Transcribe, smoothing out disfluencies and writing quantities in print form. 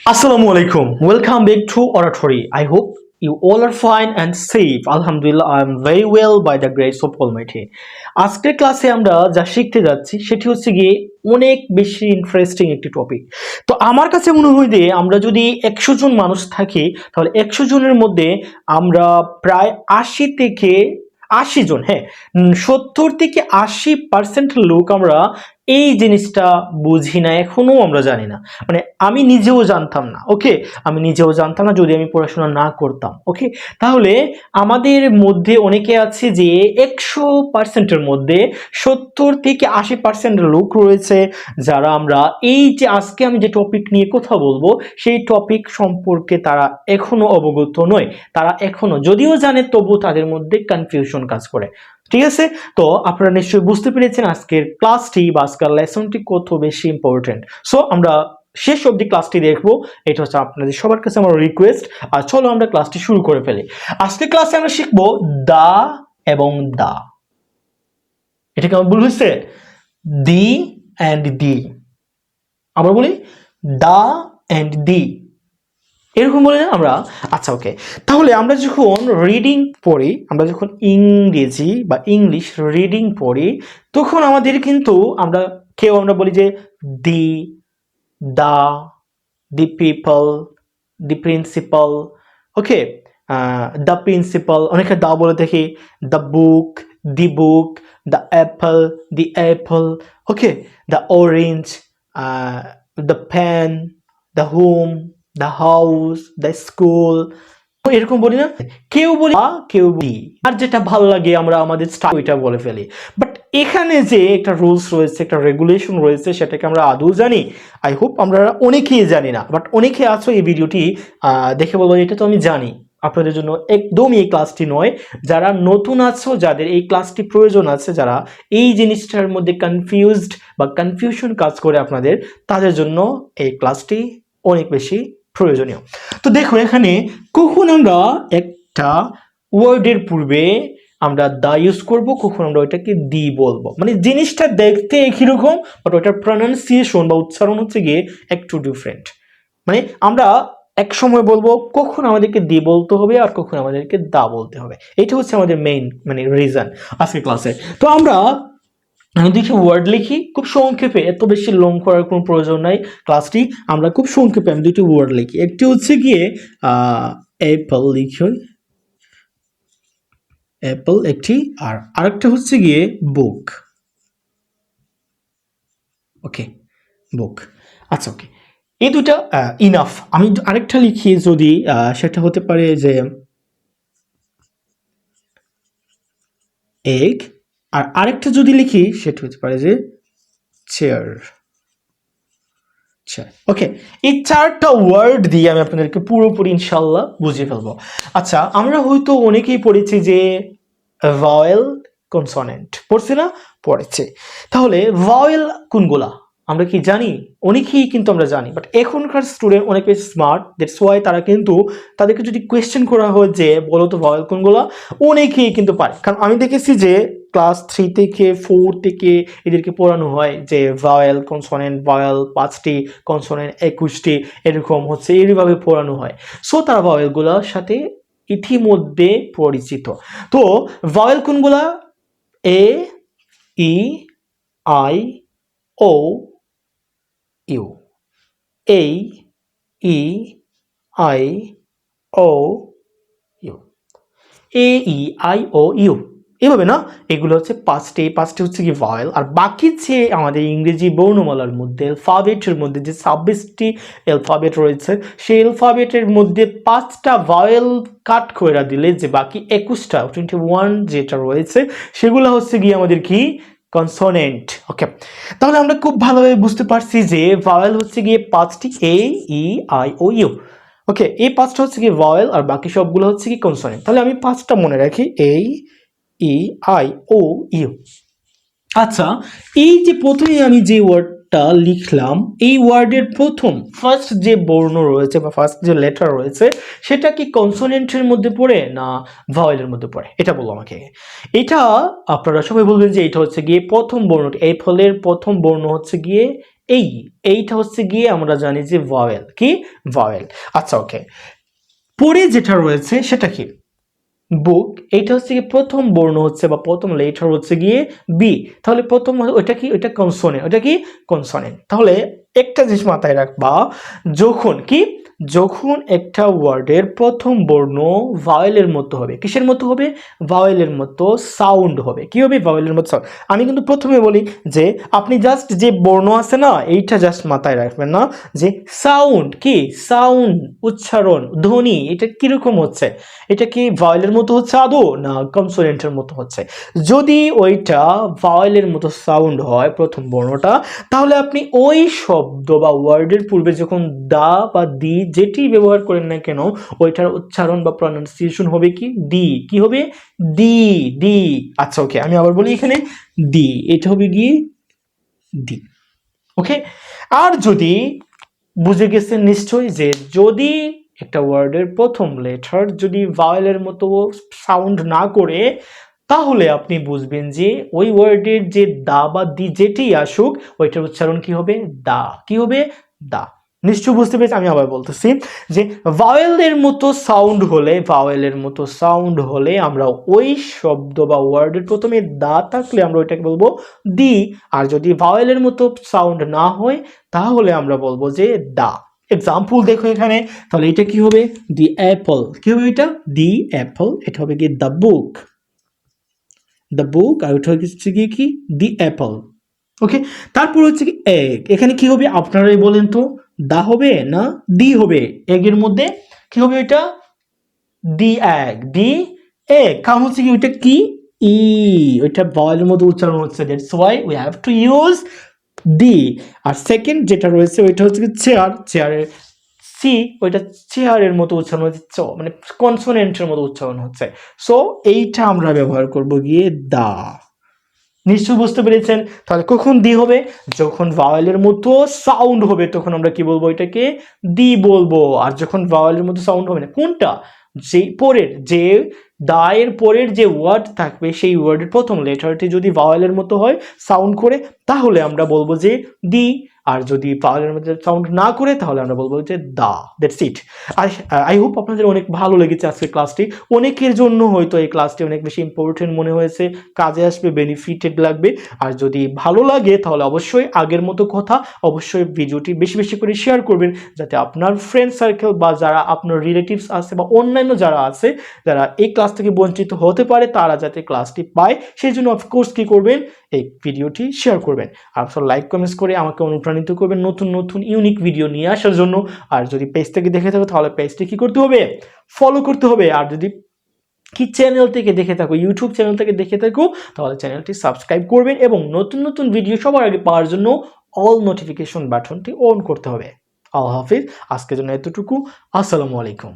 Assalamu alaikum. Welcome back to Oratory. I hope you all are fine and safe. Alhamdulillah, I am very well by the grace of Almighty. আজকের ক্লাসে আমরা যা শিখতে যাচ্ছি সেটি হচ্ছে গিয়ে অনেক বেশি ইন্টারেস্টিং একটি টপিক। তো আমার কাছে মনে হয় যে আমরা যদি 100 জন মানুষ থাকি তাহলে 100 জনের মধ্যে আমরা প্রায় 80 থেকে 80 জন, হ্যাঁ, 70 থেকে 80% লোক আমরা এই জিনিসটা বুঝি না, এখনো আমরা জানি না। মানে আমি নিজেও জানতাম না, ওকে, আমি নিজেও জানতাম না যদি আমি পড়াশোনা না করতাম, ওকে। তাহলে আমাদের মধ্যে অনেকে আছে যে 100%-এর মধ্যে 70 থেকে 80% লোক রয়েছে যারা আমরা এই যে আজকে আমি যে টপিক নিয়ে কথা বলবো সেই টপিক সম্পর্কে তারা এখনো অবগত নয়। তারা এখনো যদিও জানে তবু তাদের মধ্যে কনফিউশন কাজ করে। ঠিক আছে, তো আপনারা নিশ্চয়ই বুঝতে পেরেছেন আজকের ক্লাসটি বা আজকের লেসনটি কত বেশি ইম্পর্টেন্ট। সো আমরা শেষ অবধি ক্লাসটি দেখবো, এটা হচ্ছে আপনাদের সবার কাছে আমার রিকোয়েস্ট। আর চলো আমরা ক্লাসটি শুরু করে ফেলি। আজকে ক্লাসে আমরা শিখবো দা এবং দা। এটা কেমন ভুল হয়েছে? দি অ্যান্ড দি। আমরা বলি দা অ্যান্ড দি, এরকম বলি না আমরা? আচ্ছা, ওকে। তাহলে আমরা যখন রিডিং পড়ি, আমরা যখন ইংরেজি বা ইংলিশ রিডিং পড়ি, তখন আমাদের কিন্তু আমরা বলি যে the, the, the people, the principal, okay, the principal, অনেকে দা বলে দেখি, the book, the apple, the apple, okay, the orange, the pen, the home, the house, the school, এরকম বলি না? কেউ বলি কেউ বলি, আর যেটা ভালো লাগে আমরা আমাদের স্টাইল ওইটা বলে ফেলি। বাট এখানে যে একটা রুলস রয়েছে, একটা রেগুলেশন রয়েছে, সেটাকে আমরা আদৌ জানি? আই হোপ আমরা অনেকেই জানি না, বাট অনেকে আছো এই ভিডিওটি দেখে বলবো এটা তো আমি জানি। আপনাদের জন্য একদমই এই ক্লাসটি নয়। যারা নতুন আছো, যাদের এই ক্লাসটি প্রয়োজন আছে, যারা এই জিনিসটার মধ্যে কনফিউজড বা কনফিউশন কাজ করে আপনাদের, তাদের জন্য এই ক্লাসটি অনেক বেশি প্রয়োজনীয়। তো দেখো এখানে কখন আমরা একটা ওয়ার্ডের পূর্বে আমরা দা ইউজ করব, কখন আমরা ওইটাকে দি বলবো। মানে জিনিসটা দেখতে একই রকম, বাট ওইটার প্রনাউন্সিয়েশন বা উচ্চারণ হচ্ছে গিয়ে একটু ডিফারেন্ট। মানে আমরা এক সময় বলবো কখন আমাদেরকে দি বলতে হবে আর কখন আমাদেরকে দা বলতে হবে। এটা হচ্ছে আমাদের মেইন মানে রিজন আজকে ক্লাসে। তো আমরা দুইটি ওয়ার্ড লিখি খুব সংক্ষেপে, এত বেশি লং করার কোনো প্রয়োজন নাই ক্লাসটি। আমরা খুব সংক্ষেপে আমি দুইটি ওয়ার্ড লিখি। একটি হচ্ছে গিয়ে অ্যাপল লিখি, অ্যাপল একটি, আর আরেকটা হচ্ছে গিয়ে বুক, ওকে, বুক। আচ্ছা, ওকে, এই দুটা ইনাফ। আমি আরেকটা লিখি যদি, সেটা হতে পারে যে এগ, আর আরেকটা যদি লিখি সেটা হতে পারে যে চেয়ার। ওকে, এই চারটা ওয়ার্ড দিয়ে আমি আপনাদেরকে পুরোপুরি ইনশাল্লাহ বুঝিয়ে ফেলবো। আচ্ছা, আমরা হয়তো অনেকেই পড়েছি যে ভাওয়েল কনসোনেন্ট, পড়ছি না? পড়েছে। তাহলে ভাওয়েল কোনগুলা আমরা কি জানি? অনেকেই কিন্তু আমরা জানি, বাট এখনকার স্টুডেন্ট অনেক বেশি স্মার্ট, দ্যাটস ওয়াই তারা কিন্তু তাদেরকে যদি কোয়েশ্চেন করা হয় যে বলো তো ভাওয়েল কোনগুলা, অনেকেই কিন্তু পারে। কারণ আমি দেখেছি যে ক্লাস 3 থেকে 4 থেকে এদেরকে পড়ানো হয় যে ভাওয়েল কনসোনেন্ট, ভাওয়েল 5টি, কনসোনেন্ট 21টি, এরকম হচ্ছে এইভাবে পড়ানো হয়। সো তারা ভাওয়েলগুলোর সাথে ইতিমধ্যে পরিচিত। তো ভাওয়েল কোনগুলা? A, E, I, O, U. A, E, I, O, U. A, E, I, O, U, এভাবে না? এগুলো হচ্ছে পাঁচটি হচ্ছে কি ভাওয়েল। আর বাকি যে আমাদের ইংরেজি বর্ণমালার মধ্যে অ্যালফাবেটের মধ্যে যে 26টি অ্যালফাবেট রয়েছে, সেই অ্যালফাবেটের মধ্যে 5টা ভাওয়েল কাট করে দিলে যে বাকি 21টা 21 যেটা রয়েছে সেগুলো হচ্ছে গিয়ে আমাদের কি কনসোনেন্ট। ওকে, তাহলে আমরা খুব ভালোভাবে বুঝতে পারছি যে ভাওয়েল হচ্ছে গিয়ে 5টি, এ, ই, আই, ও, ইউ। ওকে, এই 5টা হচ্ছে কি ভাওয়েল আর বাকি সবগুলো হচ্ছে কি কনসোনেন্ট। তাহলে আমি 5টা মনে রাখি, এ, ই, আই, ও, ইউ। আচ্ছা, এই যে প্রথমে আমি যে ওয়ার্ডটা লিখলাম, এই ওয়ার্ডের ফার্স্ট যে বর্ণ রয়েছে বা ফার্স্ট যে লেটার রয়েছে সেটা কি কনসোনেন্টের মধ্যে পড়ে না ভাওয়েলের মধ্যে পড়ে? এটা বলবো আমাকে। এটা আপনারা সবাই বলবেন যে এটা হচ্ছে গিয়ে প্রথম বর্ণ, এই ফলের প্রথম বর্ণ হচ্ছে গিয়ে এইটা হচ্ছে গিয়ে আমরা জানি যে ভাওয়েল, কি ভাওয়েল। আচ্ছা ওকে, পরে যেটা রয়েছে সেটা কি, বুক। এইটা হচ্ছে কি প্রথম বর্ণ হচ্ছে বা প্রথম লেটার হচ্ছে গিয়ে বি, তাহলে প্রথম ওইটা কি, ওইটা কনসোনেন্ট, ওইটা কি কনসোনেন্ট। তাহলে একটা জিনিস মাথায় রাখবা, যখন কি, যখন একটা ওয়ার্ডের প্রথম বর্ণ ভাওয়েলের মতো হবে, কিসের মতো হবে, ভাওয়েলের মতো সাউন্ড হবে। কি হবে, ভাওয়েলের মতো সাউন্ড। আমি কিন্তু প্রথমে বলি যে আপনি জাস্ট যে বর্ণ আছে না, এইটা জাস্ট মাথায় রাখবেন না, যে সাউন্ড, কি সাউন্ড, উচ্চারণ, ধ্বনি, এটা কিরকম হচ্ছে, এটা কি ভাওয়েলের মতো হচ্ছে আদৌ, না কনসোনেন্টের মতো হচ্ছে। যদি ওইটা ভাওয়েলের মতো সাউন্ড হয় প্রথম বর্ণটা, তাহলে আপনি ওই শব্দ বা ওয়ার্ডের পূর্বে যখন দা বা দি যেটি ব্যবহার করেন না কেন, ওইটার উচ্চারণ বা প্রনাউন্সিয়েশন হবে কি ডি, কি হবে ডি, ডি। আচ্ছা ওকে, আমি আবার বলি এখানে ডি, এটা হবে গিয়ে ডি। ওকে, আর যদি বুঝে গেছেন নিশ্চয়ই যে যদি একটা ওয়ার্ডের প্রথম লেটার যদি ভাওয়েলের মতো সাউন্ড না করে, তাহলে আপনি বুঝবেন যে ওই ওয়ার্ডের যে দা বা দি যেটি আসুক, ওইটার উচ্চারণ কি হবে, দা, কি হবে, দা। নিশ্চয় বুঝতে পেরেছি। আমি আবার বলতেছি যে ভাওয়েলের মতো সাউন্ড হলে, ভাওয়েলের মতো সাউন্ড হলে আমরা ওই শব্দ বা ওয়ার্ডের প্রথমে দা থাকলে আমরা ওইটাকে বলবো দি, আর যদি ভাওয়েলের মতো সাউন্ড না হয় তাহলে আমরা বলবো যে দা। এক্সাম্পল দেখো এখানে, তাহলে এটা কি হবে, দি অ্যাপল, কি হবে এটা, দি অ্যাপল। এটা হবে কি দ্য বুক, দ্য বুক, আর ওটা হচ্ছে গিয়ে কি দি অ্যাপল। ওকে, তারপর হচ্ছে কি এগ, এখানে কি হবে আপনারাই বলেন তো, দা হবে না দি হবে, এগের মধ্যে কি হবে ওইটা, দি এগ, দি এগ। কারণ হচ্ছে কি ওইটা কি ই, ওইটা ভয়েলের মধ্যে উচ্চারণ হচ্ছে, that's why we have to use the. আর সেকেন্ড যেটা রয়েছে ওইটা হচ্ছে কি চেয়ার, চেয়ারের সি, ওইটা চেয়ারের মতো উচ্চারণ হচ্ছে চ, মানে কনসোনেন্টের মতো উচ্চারণ হচ্ছে। সো এইটা আমরা ব্যবহার করব গিয়ে দা। নিশ্চয় বুঝতে পেরেছেন। তাহলে কখন দি হবে, যখন ভাওয়েলের মতো সাউন্ড হবে তখন আমরা কি বলবো, এটাকে দি বলবো। আর যখন ভাওয়েলের মতো সাউন্ড হবে না, কোনটা, যে পরের যে দা এর পরের যে ওয়ার্ড থাকবে সেই ওয়ার্ডের প্রথম লেটারটি যদি ভাওয়েলের মতো হয় সাউন্ড করে, তাহলে আমরা বলবো যে দি। আর যদি ভাওয়েলের মধ্যে সাউন্ড না করে তাহলে আমরা বলবো যে the. That's it. I hope আপনাদের অনেক ভালো লেগেছে আজকের ক্লাসটি। অনেকের জন্য হয়তো এই ক্লাসটি অনেক বেশি ইম্পর্টেন্ট মনে হয়েছে, কাজে আসবে, বেনিফিটেড লাগবে। আর যদি ভালো লাগে তাহলে অবশ্যই আগের মতো কথা, অবশ্যই ভিডিওটি বেশি বেশি করে শেয়ার করবেন, যাতে আপনার ফ্রেন্ড সার্কেল বা যারা আপনার রিলেটিভস আছে বা অন্যান্য যারা আছে, যারা এই ক্লাস থেকে বঞ্চিত হতে পারে, তারা যাতে ক্লাসটি পায়, সেই জন্য অফকোর্স কি করবেন, এই ভিডিওটি শেয়ার করবেন। আর লাইক কমেন্টস করে আমাকে অনুপ্রাণিত করবেন নতুন নতুন ইউনিক ভিডিও নিয়ে আসার জন্য। আর যদি পেজ থেকে দেখে থাকো তাহলে পেজটি কি করতে হবে, ফলো করতে হবে। আর যদি কি চ্যানেল থেকে দেখে থাকো, ইউটিউব চ্যানেল থেকে দেখে থাকো, তাহলে চ্যানেলটি সাবস্ক্রাইব করবেন এবং নতুন নতুন ভিডিও সবার আগে পাওয়ার জন্য অল নোটিফিকেশন বাটনটি অন করতে হবে। আল্লাহ হাফিজ, আজকের জন্য এতটুকু। আসসালামু আলাইকুম।